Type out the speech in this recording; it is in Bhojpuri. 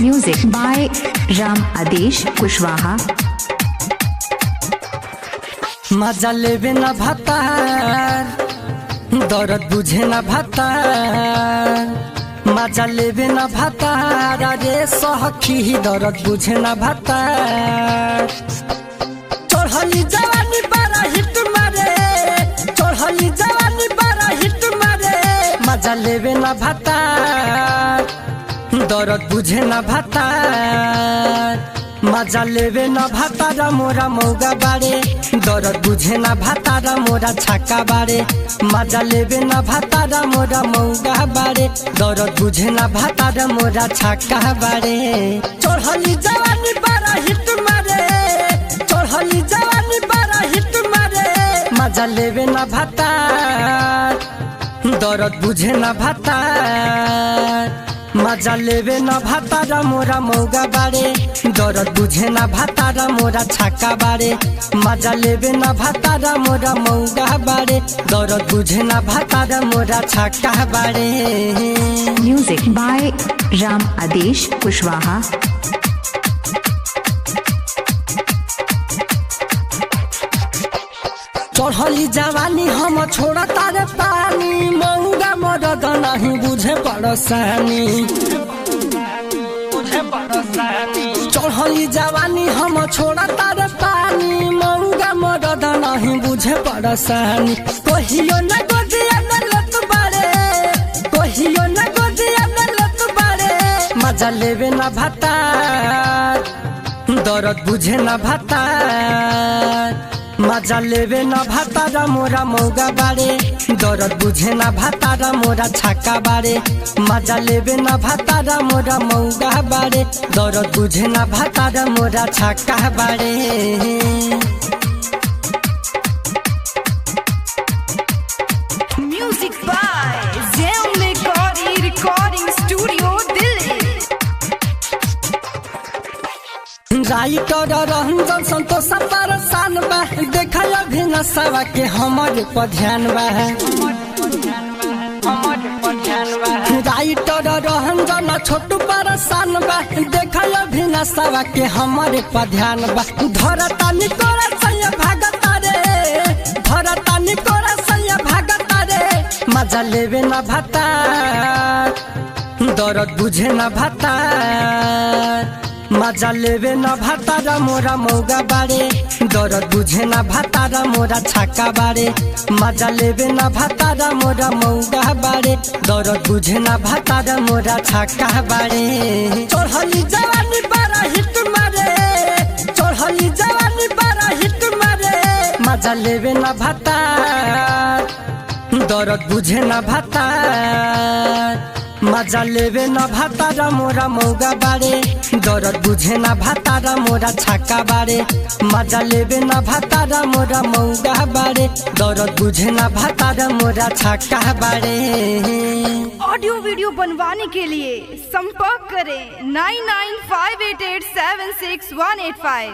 Music by Ram Adesh Kushwaha. मजा लेवे ना भातार दर्द बुझे ना भातार मजा लेवे ना भातार अरे सखी दर्द बुझे ना भातार चढ़ली जवानी बड़ा हिट मारे चढ़ली जवानी बड़ा हिट मारे मजा लेवे ना भातार दर्द बुझे ना भातार मजा लेवे ना भातारा मोरा मौगा बारे दर्द बुझे ना भातारा मोरा छक्का बारे मजा लेवे ना भातारा मोरा मौगा बारे दर्द बुझे ना भातारा मोरा छक्का बारे चढ़ली जवानी बड़ा हिट मारे चढ़ली जवानी बड़ा हिट मारे मजा लेवे ना भातार दर्द बुझे ना भातार मजा लेवे ना भातारा मोरा मौगा बारे दर्द बुझे ना भातारा मोरा छक्का बारे मजा लेवे ना भातारा मोरा मौगा बारे दर्द बुझे ना भातारा मोरा छक्का बारे। Music by Ram Adesh Kushwaha. चढ़ली जवानी हम छोड़ा तारे पानी मौगा मरद नहीं बुझे परेशानी चढ़ली जवानी हम छोड़ा तारे पानी मौगा मरद नहीं बुझे परेशानी कहियो न गोदिया न लत बारे कहियो न गोदिया न लत बारे मजा लेवे ना भातार दर्द बुझे ना भातार मजा लेवे ना भातारा मोरा मौगा बारे दर्द बुझे ना भातारा मोरा छक्का बारे मजा लेवे ना भातारा मोरा मौगा बारे दर्द बुझे ना भातारा मोरा छक्का बारे। Music by Zem Recording Studio Delhi. Writer Ranjan Santosh पर सान बा देखा अभिनय सवा के हमारे पर ध्यान बा राइटर रंजन छोटू पर सान बा देखा अभिनय सवा के हमारे पर ध्यान बा धरता निकोरा सैया भागता रे धरता निकोरा सैया भागता रे मजा लेवे ना भातार दर्द बुझे ना भातार मजा लेवे ना भातारा मोरा मौगा बारे दर्द बुझे ना भातारा मोरा छक्का बारे मजा लेवे ना भातारा मोरा मौगा बारे दर्द बुझे ना भातारा मोरा छक्का बारे चढ़ली जवानी बड़ा हिट मारे चढ़ली जवानी बड़ा हिट मारे मजा लेवे ना भातार दर्द बुझे ना भातार मजा लेवे ना भातारा मोरा मौगा बारे दर्द बुझे ना भातारा मोरा छक्का बारे मजा लेवे ना भातारा मोरा मौगा बारे दर्द बुझे ना भातारा मोरा छक्का बारे। ऑडियो वीडियो बनवाने के लिए संपर्क करें 9958876185।